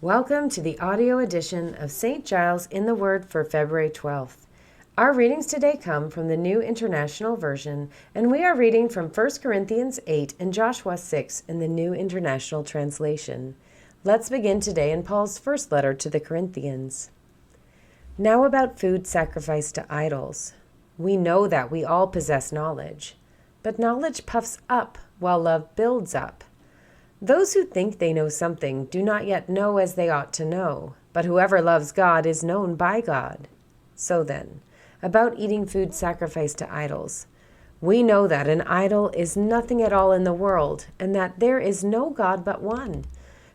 Welcome to the audio edition of St. Giles in the Word for February 12th. Our readings today come from the New International Version, and we are reading from 1 Corinthians 8 and Joshua 6 in the New International Translation. Let's begin today in Paul's first letter to the Corinthians. Now about food sacrificed to idols. We know that we all possess knowledge, but knowledge puffs up while love builds up. Those who think they know something do not yet know as they ought to know, but whoever loves God is known by God. So then, about eating food sacrificed to idols. We know that an idol is nothing at all in the world, and that there is no God but one.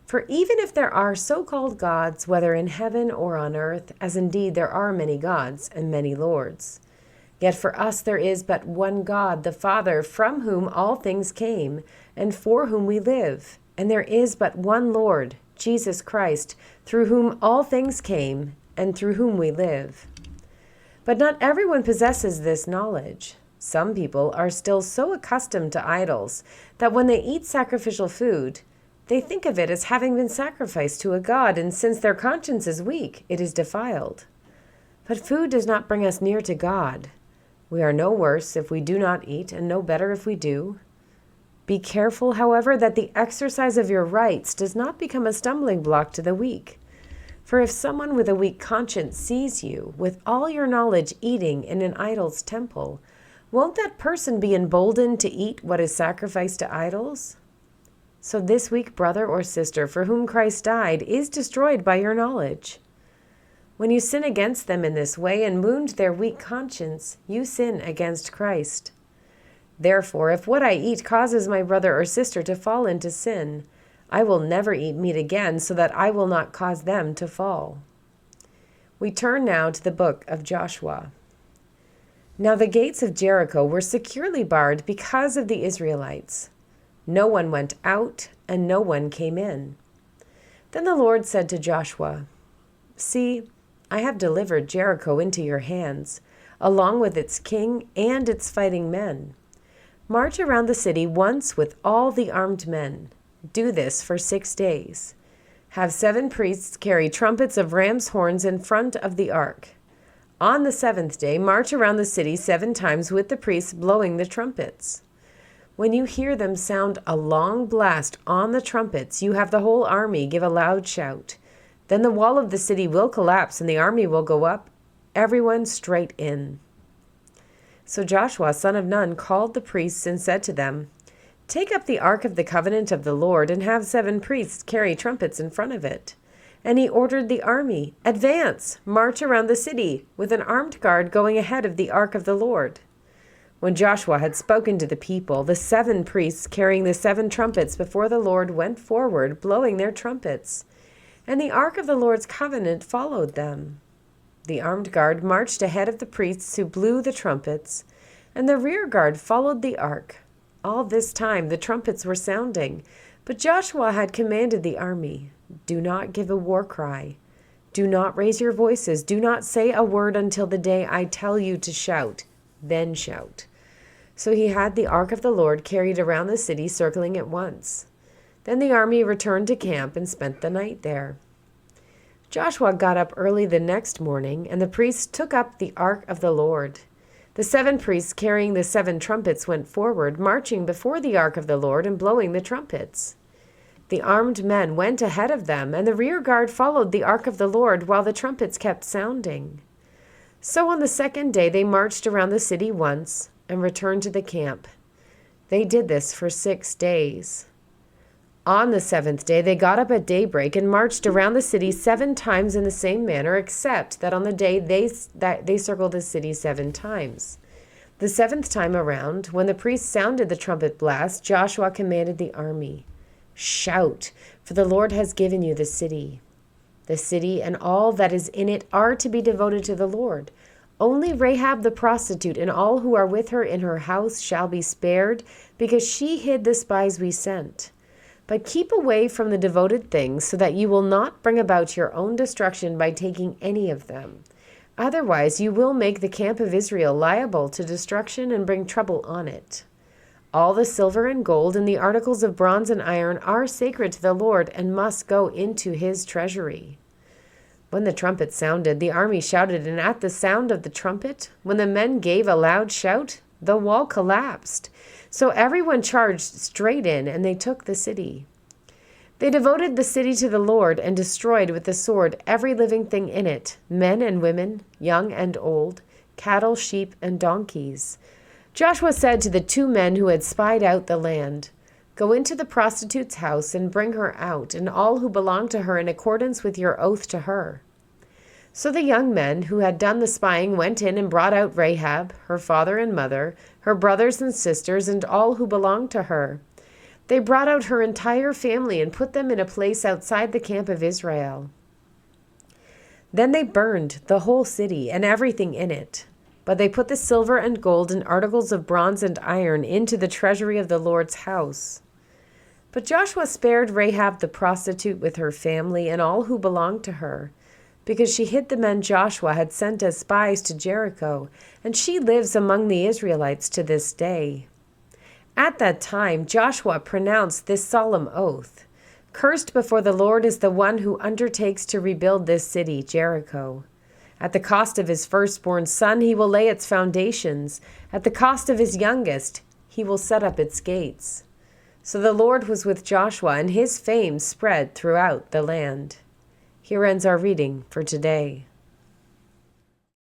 For even if there are so-called gods, whether in heaven or on earth, as indeed there are many gods and many lords, yet for us there is but one God, the Father, from whom all things came, and for whom we live. And there is but one Lord, Jesus Christ, through whom all things came, and through whom we live. But not everyone possesses this knowledge. Some people are still so accustomed to idols that when they eat sacrificial food, they think of it as having been sacrificed to a god, and since their conscience is weak, it is defiled. But food does not bring us near to God. We are no worse if we do not eat, and no better if we do. Be careful, however, that the exercise of your rights does not become a stumbling block to the weak. For if someone with a weak conscience sees you, with all your knowledge, eating in an idol's temple, won't that person be emboldened to eat what is sacrificed to idols? So this weak brother or sister for whom Christ died is destroyed by your knowledge. When you sin against them in this way and wound their weak conscience, you sin against Christ. Therefore, if what I eat causes my brother or sister to fall into sin, I will never eat meat again so that I will not cause them to fall. We turn now to the book of Joshua. Now the gates of Jericho were securely barred because of the Israelites. No one went out and no one came in. Then the Lord said to Joshua, "See, I have delivered Jericho into your hands, along with its king and its fighting men. March around the city once with all the armed men. Do this for 6 days. Have 7 priests carry trumpets of ram's horns in front of the ark. On the 7th day, march around the city 7 times with the priests blowing the trumpets. When you hear them sound a long blast on the trumpets, you have the whole army give a loud shout. Then the wall of the city will collapse and the army will go up, everyone straight in." So Joshua, son of Nun, called the priests and said to them, "Take up the ark of the covenant of the Lord and have 7 priests carry trumpets in front of it." And he ordered the army, "Advance, march around the city, with an armed guard going ahead of the ark of the Lord." When Joshua had spoken to the people, the 7 priests carrying the 7 trumpets before the Lord went forward, blowing their trumpets. And the ark of the Lord's covenant followed them. The armed guard marched ahead of the priests who blew the trumpets, and the rear guard followed the ark. All this time the trumpets were sounding, but Joshua had commanded the army, "Do not give a war cry. Do not raise your voices. Do not say a word until the day I tell you to shout. Then shout." So he had the ark of the Lord carried around the city, circling it once. Then the army returned to camp and spent the night there. Joshua got up early the next morning, and the priests took up the ark of the Lord. The 7 priests carrying the 7 trumpets went forward, marching before the ark of the Lord and blowing the trumpets. The armed men went ahead of them, and the rear guard followed the ark of the Lord while the trumpets kept sounding. So on the 2nd day they marched around the city once and returned to the camp. They did this for 6 days. On the 7th day, they got up at daybreak and marched around the city 7 times in the same manner, except that on the day they circled the city 7 times. The 7th time around, when the priests sounded the trumpet blast, Joshua commanded the army, "Shout, for the Lord has given you the city. The city and all that is in it are to be devoted to the Lord. Only Rahab the prostitute and all who are with her in her house shall be spared, because she hid the spies we sent. But keep away from the devoted things, so that you will not bring about your own destruction by taking any of them. Otherwise you will make the camp of Israel liable to destruction and bring trouble on it. All the silver and gold and the articles of bronze and iron are sacred to the Lord and must go into his treasury." When the trumpet sounded, the army shouted, and at the sound of the trumpet, when the men gave a loud shout, the wall collapsed. So everyone charged straight in, and they took the city. They devoted the city to the Lord and destroyed with the sword every living thing in it, men and women, young and old, cattle, sheep, and donkeys. Joshua said to the 2 men who had spied out the land, "Go into the prostitute's house and bring her out, and all who belong to her in accordance with your oath to her." So the young men who had done the spying went in and brought out Rahab, her father and mother, her brothers and sisters, and all who belonged to her. They brought out her entire family and put them in a place outside the camp of Israel. Then they burned the whole city and everything in it. But they put the silver and gold and articles of bronze and iron into the treasury of the Lord's house. But Joshua spared Rahab the prostitute with her family and all who belonged to her, because she hid the men Joshua had sent as spies to Jericho, and she lives among the Israelites to this day. At that time, Joshua pronounced this solemn oath: "Cursed before the Lord is the one who undertakes to rebuild this city, Jericho. At the cost of his firstborn son, he will lay its foundations. At the cost of his youngest, he will set up its gates." So the Lord was with Joshua, and his fame spread throughout the land. Here ends our reading for today.